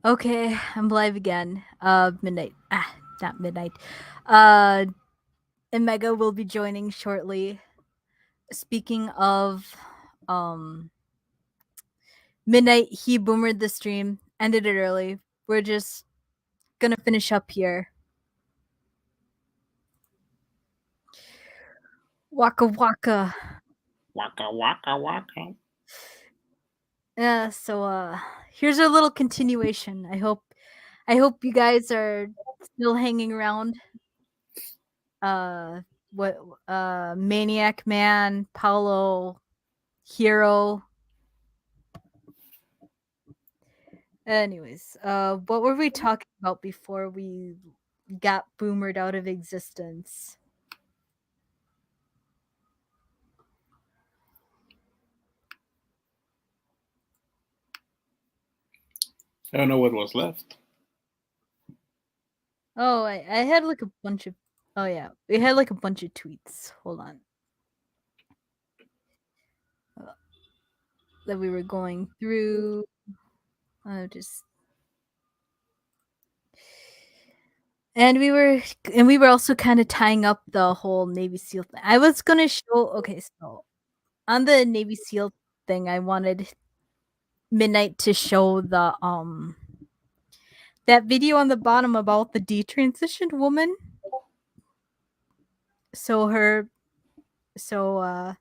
Okay, I'm live again. Midnight. Not midnight. Uh, Omega will be joining shortly. Speaking of, midnight, he boomered the stream, ended it early. We're just gonna finish up here. Waka waka. Waka waka waka. Yeah. So, here's a little continuation. I hope you guys are still hanging around. Uh, what? Maniac Man, Paulo, Hero. Anyways, what were we talking about before we got boomered out of existence? I don't know what was left. Oh, I had like a bunch of. Oh yeah, we had like a bunch of tweets. Hold on. That we were going through. Just and we were also kind of tying up the whole Navy SEAL thing. I was gonna show. Okay, so on the Navy SEAL thing, I wanted Midnight to show the that video on the bottom about the detransitioned woman. So her so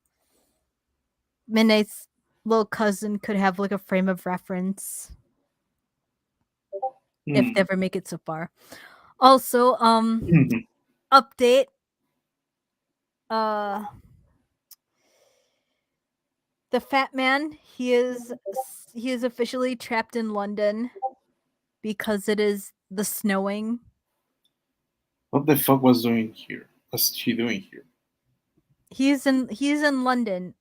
Midnight's little cousin could have like a frame of reference if they ever make it so far. Also, update. Uh the fat man, he is officially trapped in London because it is the snowing. What the fuck was doing here? What's she doing here? He's in London.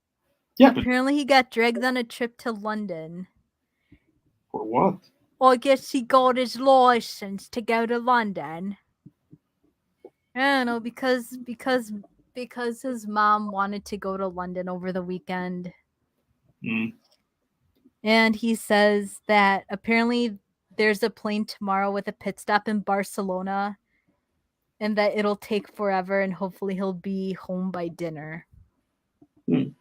Yeah, but Apparently he got dragged on a trip to London. for what? I guess he got his license to go to London. I don't know because his mom wanted to go to London over the weekend. Mm. And he says that apparently there's a plane tomorrow with a pit stop in Barcelona and that it'll take forever and hopefully he'll be home by dinner. Mm.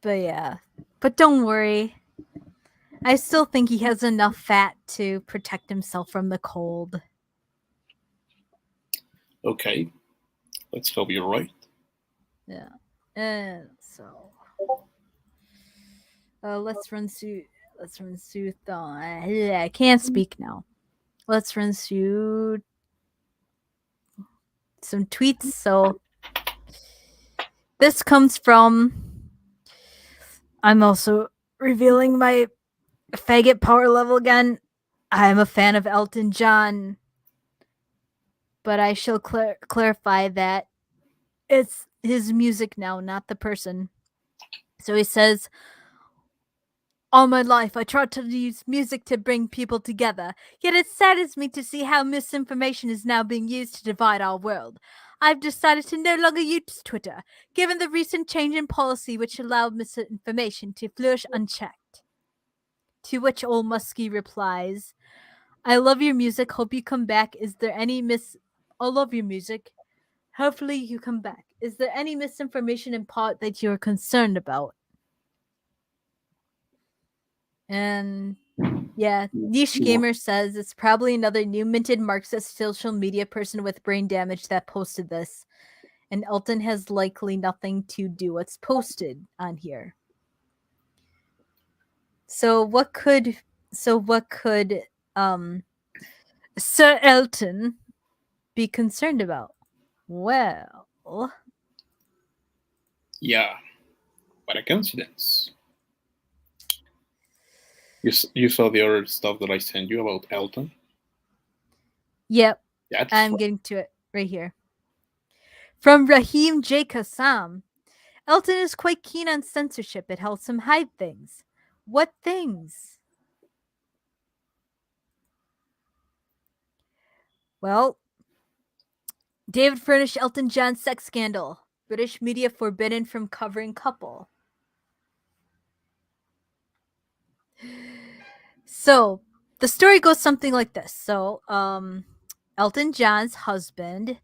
But yeah. But don't worry. I still think he has enough fat to protect himself from the cold. Okay, let's hope you're right. Yeah. And so let's run through I can't speak now. Let's run through some tweets. So this comes from, I'm also revealing my faggot power level again. I'm a fan of Elton John, but I shall clarify that it's his music now, not the person. So he says, all my life, I tried to use music to bring people together, yet it saddens me to see how misinformation is now being used to divide our world. I've decided to no longer use Twitter, given the recent change in policy which allowed misinformation to flourish unchecked. To which old Muskie replies, I love your music, hope you come back. Is there any I love your music. Hopefully you come back. Is there any misinformation in part that you're concerned about? And yeah, Niche Gamer says it's probably another new minted Marxist social media person with brain damage that posted this. And Elton has likely nothing to do what's posted on here. So what could Sir Elton be concerned about? Well, Yeah, what a coincidence. You saw the other stuff that I sent you about Elton? yep, That's I'm getting to it right here. From Raheem J. Kassam, Elton is quite keen on censorship. It helps him hide things. What things? Well, David furnished Elton John's sex scandal. British media forbidden from covering couple. So the story goes something like this. Elton John's husband,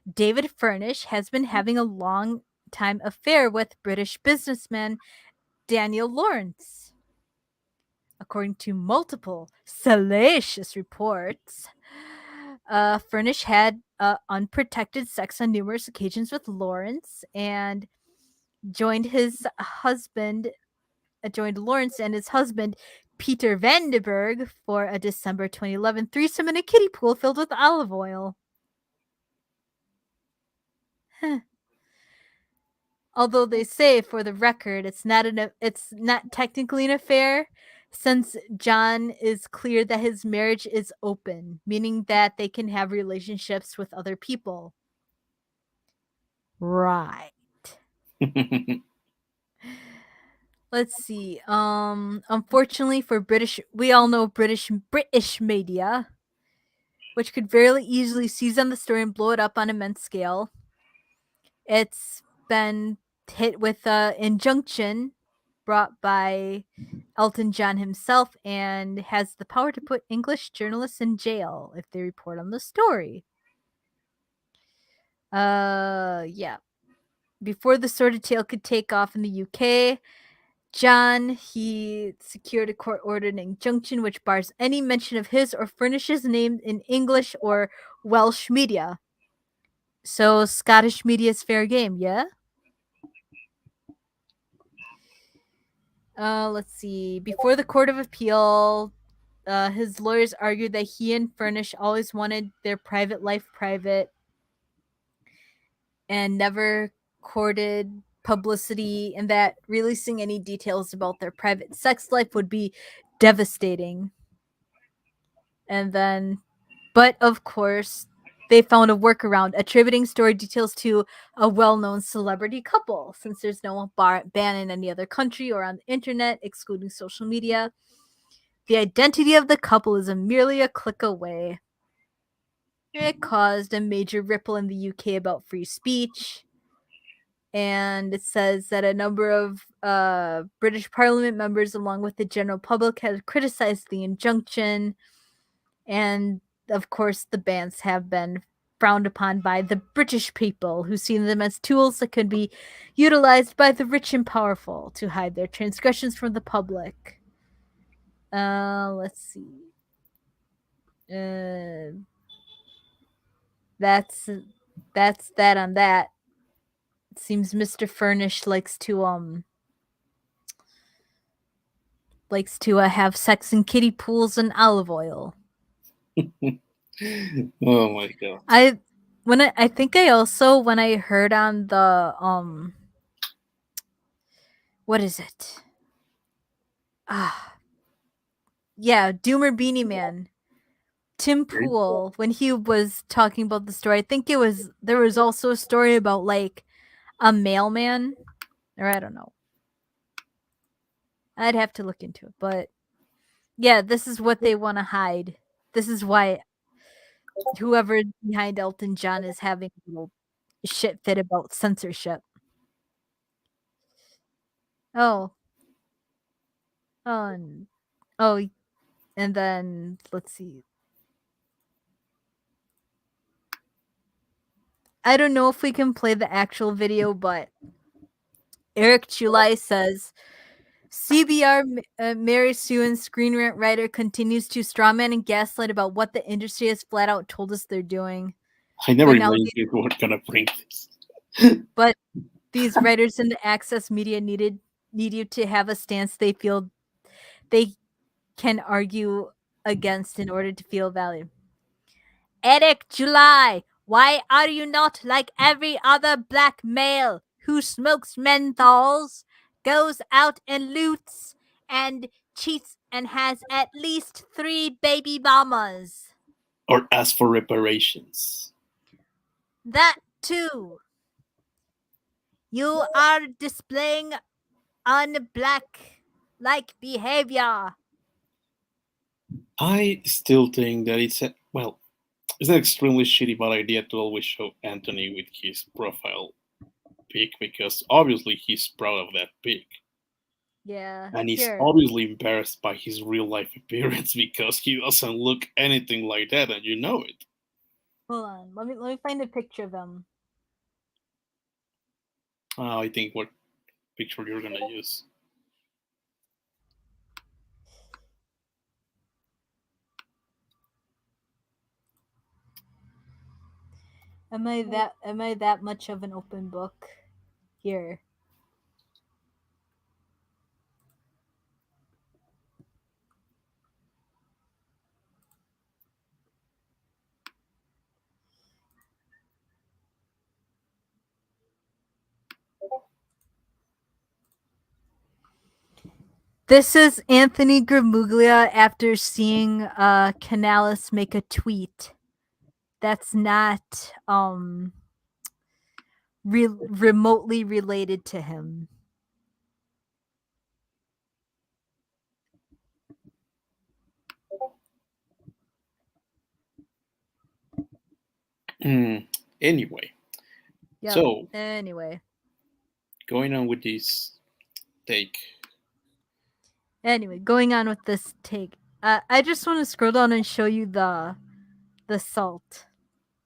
David Furnish, has been having a long time affair with British businessman Daniel Lawrence. According to multiple salacious reports, Furnish had unprotected sex on numerous occasions with Lawrence and joined his husband joined Lawrence and his husband Peter Vandenberg for a December 2011 threesome in a kiddie pool filled with olive oil. Although they say, for the record, it's not technically an affair, since John is clear that his marriage is open, meaning that they can have relationships with other people. Right. Let's see. Unfortunately for we all know British media, which could very easily seize on the story and blow it up on immense scale. It's been hit with an injunction brought by Elton John himself and has the power to put English journalists in jail if they report on the story. Yeah. Before the sordid tale could take off in the UK, John, he secured a court-ordered injunction which bars any mention of his or Furnish's name in English or Welsh media. So Scottish media is fair game, yeah? Let's see. Before the Court of Appeal, his lawyers argued that he and Furnish always wanted their private life private and never courted publicity, and that releasing any details about their private sex life would be devastating. And then, but of course, they found a workaround, attributing story details to a well-known celebrity couple. Since there's no ban in any other country or on the internet, excluding social media, the identity of the couple is merely a click away. It caused a major ripple in the UK about free speech. And it says that a number of British Parliament members, along with the general public, have criticized the injunction. And of course, the bans have been frowned upon by the British people, who see them as tools that could be utilized by the rich and powerful to hide their transgressions from the public. Let's see. That's that on that. It seems Mr. Furnish likes to have sex in kiddie pools and olive oil. Oh my god. I think I also, when I heard on the what is it? Yeah, Doomer Beanie Man. Tim Pool, when he was talking about the story, I think there was also a story about like a mailman, or I don't know. I'd have to look into it, but yeah, this is what they want to hide. This is why whoever behind Elton John is having a little shit fit about censorship. Oh, and oh, and then let's see. I don't know if we can play the actual video, but Eric Chulai says CBR Mary Sue and Screen Rant writer continues to strawman and gaslight about what the industry has flat out told us they're doing. I never But now imagined you were gonna bring this. But these writers in the access media need you to have a stance they feel they can argue against in order to feel valued. Eric July, why are you not like every other black male who smokes menthols, goes out and loots, and cheats and has at least 3 baby mamas? Or ask for reparations. That too. You are displaying unblack like behavior. I still think that it's an extremely shitty bad idea to always show Anthony with his profile pic because obviously he's proud of that pic. Yeah. And he's Here. obviously embarrassed by his real life appearance because he doesn't look anything like that, and you know it. Hold on. Let me find a picture of him. I think what picture you're gonna use. Am I that much of an open book? Here. This is Anthony Gramuglia after seeing Canales make a tweet that's not remotely related to him. Anyway, Yep. so Anyway. going on with this take. Anyway, going on with this take. I just want to scroll down and show you the salt.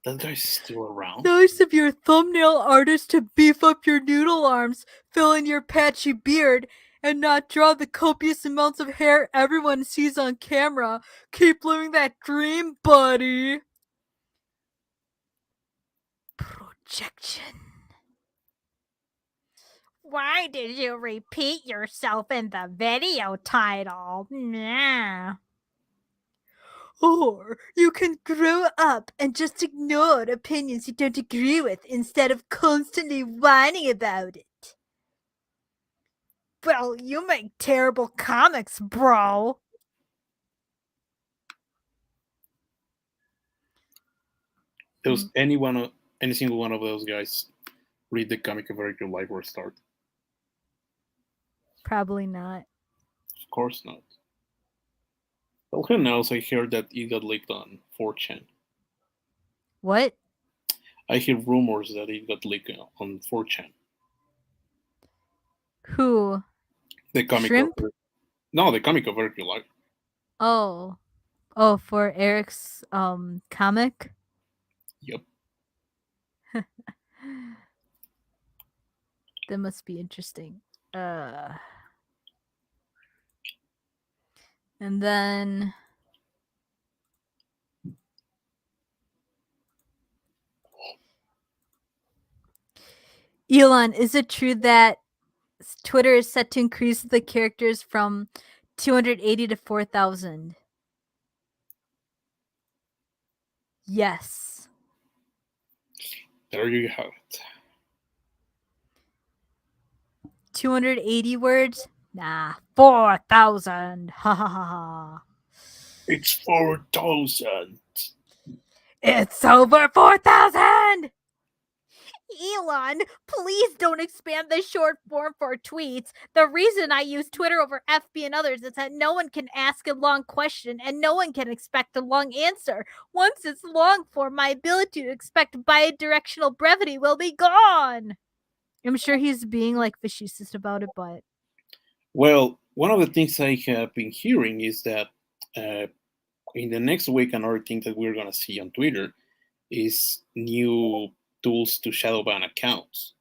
That guy's still around. Nice of your thumbnail artist to beef up your noodle arms, fill in your patchy beard, and not draw the copious amounts of hair everyone sees on camera. Keep living that dream, buddy. Projection. Why did you repeat yourself in the video title? Nah. Or you can grow up and just ignore opinions you don't agree with instead of constantly whining about it. Well, you make terrible comics, bro. Does any single one of those guys read the comic of Eric Life or Start? Probably not. Of course not. Well, who knows? I heard that it got leaked on 4chan. What? I hear rumors that it got leaked on 4chan. Who? The comic of Shrimp? no, the comic of Eric Life. Oh. Oh, for Eric's comic? Yep. That must be interesting. And then Elon, is it true that Twitter is set to increase the characters from 280 to 4,000? Yes. There you have it. 280 words? Nah, 4,000. Ha ha ha ha. It's 4,000. It's over 4,000! Elon, please don't expand the short form for tweets. The reason I use Twitter over FB and others is that no one can ask a long question and no one can expect a long answer. Once it's long form, my ability to expect bidirectional brevity will be gone. I'm sure he's being like facetious about it, but Well, one of the things I have been hearing is that in the next week, another thing that we're going to see on Twitter is new tools to shadow ban accounts.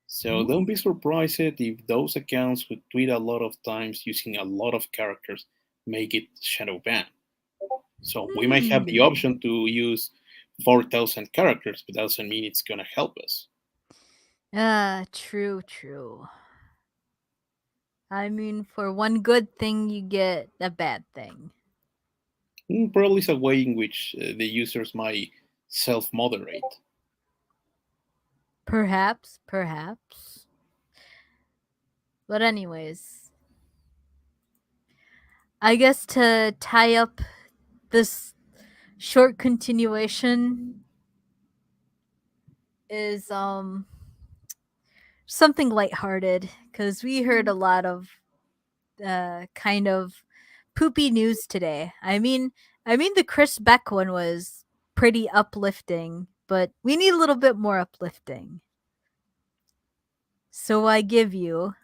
So don't be surprised if those accounts who tweet a lot of times using a lot of characters make it shadow ban. So we might have the option to use 4,000 characters, but that doesn't mean it's going to help us. True. I mean, for one good thing, you get a bad thing. Probably it's a way in which the users might self moderate. Perhaps. But anyways, I guess to tie up this short continuation is something lighthearted because we heard a lot of kind of poopy news today. I mean the Chris Beck one was pretty uplifting, but we need a little bit more uplifting. So I give you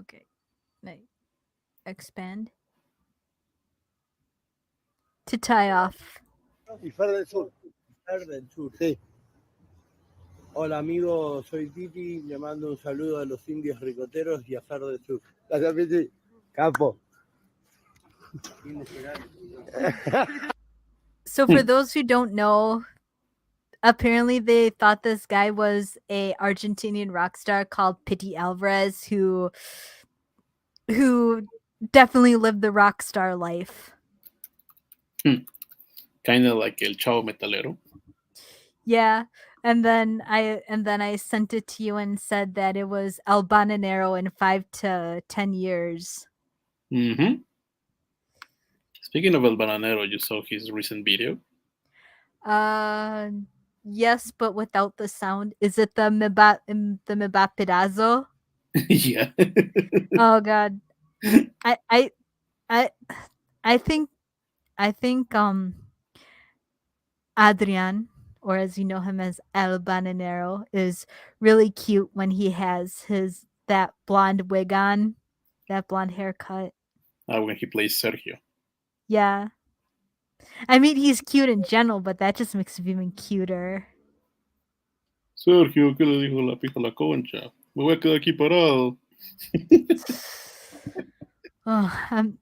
Okay. Like, expand to tie off. Y Fer del Sur. Fer del Sur, sí. Hola amigo, soy Titi, le mando un saludo a los indios ricoteros y a Fer del Sur. Gracias, Piti. Capo. So for those who don't know, apparently they thought this guy was a Argentinian rock star called Pity Alvarez who definitely lived the rock star life. Kind of like El Chavo Metalero. Yeah. And then I sent it to you and said that it was El Bananero in 5 to 10 years. Mm-hmm. Speaking of El Bananero, you saw his recent video. Uh yes, but without the sound. Is it the Mebapidazo? Yeah. Oh god. I I I I think Adrian, or as you know him as El Bananero, is really cute when he has his that blonde wig on, that blonde haircut. When he plays Sergio. Yeah. I mean, he's cute in general, but that just makes him even cuter. Sergio, ¿qué le dijo la pija a la concha? Me voy a quedar aquí parado. Oh,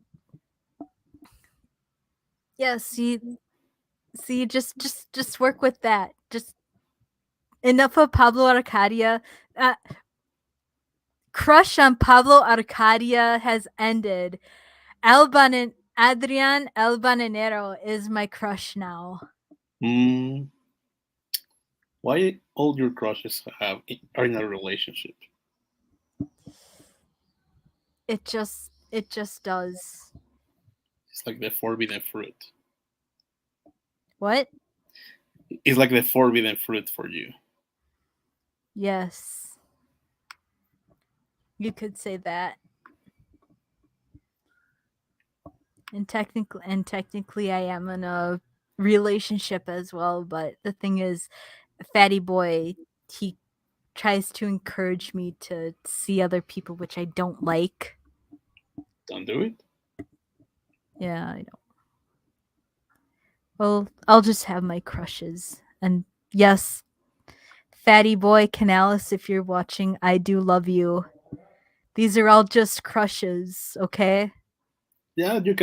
yeah, see, just work with that. Just enough of Pablo Arcadia. Uh, crush on Pablo Arcadia has ended. Adrian El Bananero is my crush now. Mm, why all your crushes are in a relationship? It just does. It's like the forbidden fruit. What? It's like the forbidden fruit for you. Yes. You could say that. And technically I am in a relationship as well, but the thing is Fatty Boy, he tries to encourage me to see other people, which I don't like. Don't do it. Yeah, I know. Well, I'll just have my crushes. And yes, Fatty Boy Canales, if you're watching, I do love you. These are all just crushes, okay? Yeah, You're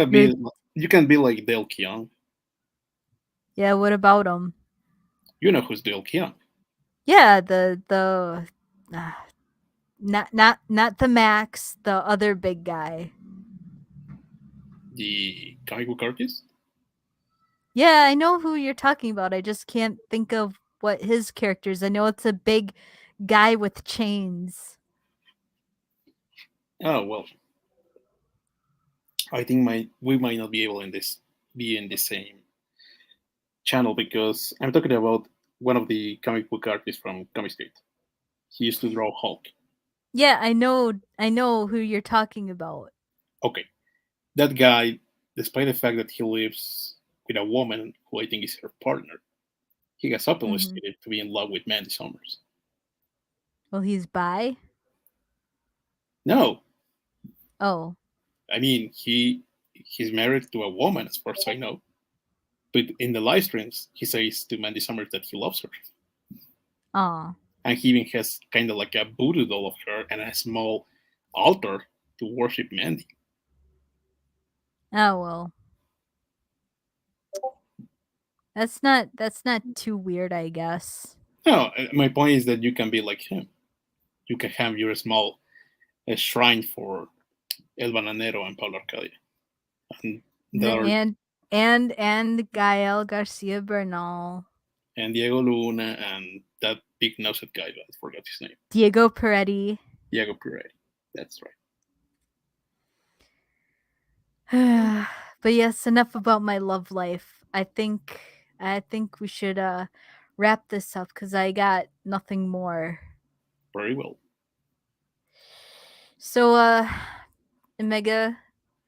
you can be like Dale Keown. yeah, what about them? You know who's Dale Keown? Yeah, the uh, not the Max, the other big guy. The comic book artist? Yeah, I know who you're talking about. I just can't think of what his characters. I know it's a big guy with chains. Oh well, I think we might not be able in this be in the same channel because I'm talking about one of the comic book artists from Comic Street. He used to draw Hulk. Yeah, I know who you're talking about. Okay, that guy, despite the fact that he lives with a woman who I think is her partner, he has openly Mhm. stated to be in love with Mandy Summers. Well, he's bi. No, Oh. I mean he's married to a woman as far as I know. But in the live streams, he says to Mandy Summers that he loves her, Aw. and he even has kind of like a voodoo doll of her and a small altar to worship Mandy. Oh well. That's not too weird, I guess. No, my point is that you can be like him. You can have your small shrine for El Bananero and Pablo Arcadia, and there are And Gael Garcia Bernal, and Diego Luna and that big nosed guy. I forgot his name. Diego Peretti. Diego Peretti. That's right. But yes, enough about my love life. I think we should wrap this up cuz I got nothing more. Very well. So Omega,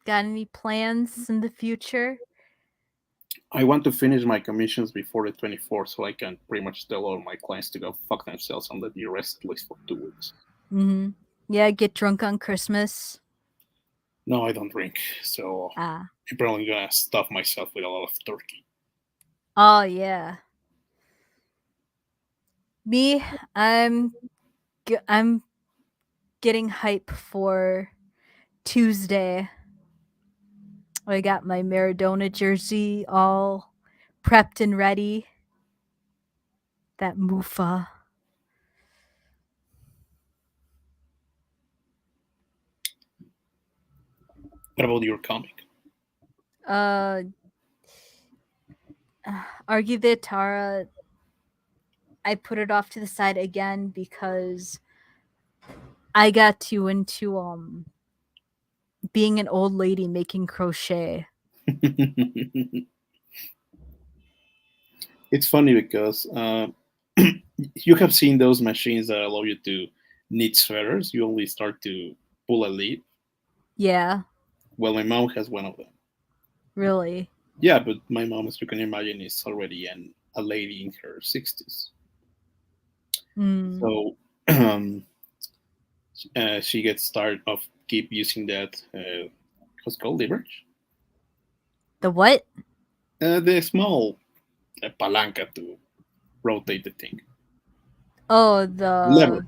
got any plans in the future? I want to finish my commissions before the 24th so I can pretty much tell all my clients to go fuck themselves and let me rest at least for 2 weeks. Mhm. Yeah, get drunk on Christmas. No, I don't drink, so Ah. I'm probably gonna stuff myself with a lot of turkey. Oh yeah. Me, I'm getting hype for Tuesday. I got my Maradona jersey all prepped and ready. That Mufa. What about your comic? Uh, Argue the Tara. I put it off to the side again because I got too into being an old lady making crochet. It's funny because you have seen those machines that allow you to knit sweaters. You only start to pull a lead. Yeah, Well, my mom has one of them. really. Yeah, but my mom, as you can imagine, is already a lady in her 60s. Mm. So she gets tired of keep using that, what's it called, leverage? The what? The small palanca to rotate the thing. Oh, The lever.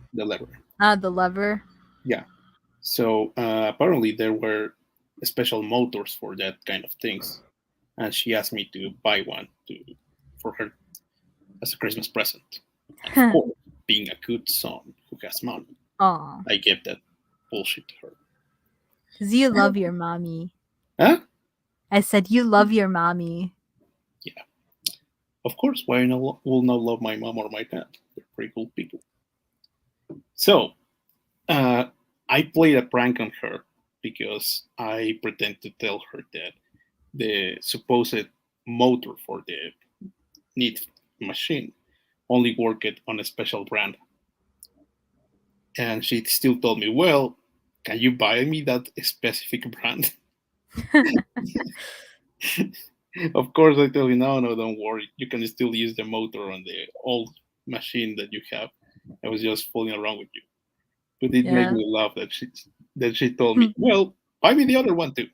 the lever. Yeah. So apparently there were special motors for that kind of things, and she asked me to buy one for her as a Christmas present. And of course, being a good son who has money, Oh, I gave that bullshit to her. because you love your mommy. Huh? I said you love your mommy. Yeah. Of course, why will not love my mom or my dad? They're pretty cool people. So uh, I played a prank on her because I pretend to tell her that the supposed motor for the knit machine only worked on a special brand. And she still told me, well, can you buy me that specific brand? Of course, I tell you, no, no, don't worry. You can still use the motor on the old machine that you have. I was just fooling around with you. But it made Yeah. me laugh that she told me, well, buy me the other one too.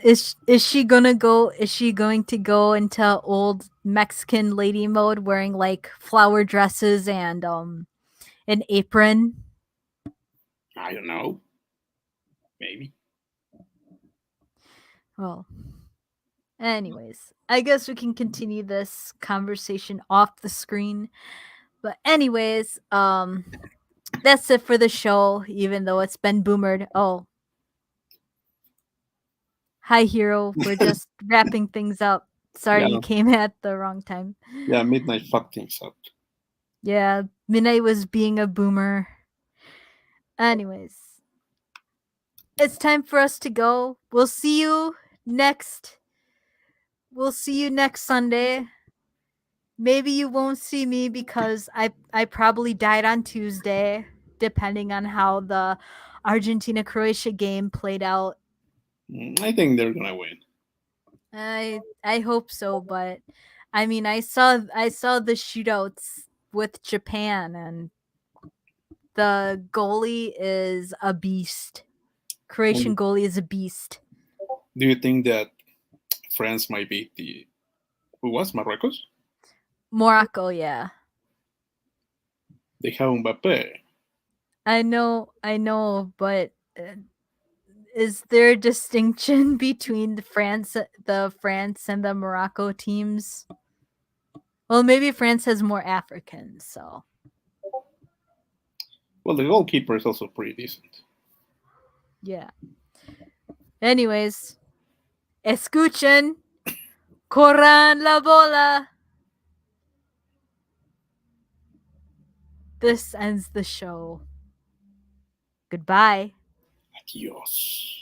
Is she gonna go? Is she going to go into old Mexican lady mode, wearing like flower dresses and an apron? I don't know. Maybe. Well, anyways, I guess we can continue this conversation off the screen. But anyways, that's it for the show. Even though it's been boomered. Oh, hi, hero. We're just wrapping things up. Sorry, you Yeah, came at the wrong time. yeah, midnight fucked things up. Yeah, Midnight was being a boomer. Anyways, it's time for us to go. Next. We'll see you next Sunday. Maybe you won't see me because I probably died on Tuesday, depending on how the Argentina Croatia game played out. I think they're gonna win. I hope so, but I mean I saw the shootouts with Japan, and the goalie is a beast. Croatian And goalie is a beast. do you think that France might beat the who was Marruecos? Morocco, yeah. They have Mbappe. I know, but is there a distinction between the France and the Morocco teams? Well, maybe France has more Africans, so Well, the goalkeeper is also pretty decent. yeah. Anyways, escuchen, corran la bola. This ends the show. Goodbye. Adios.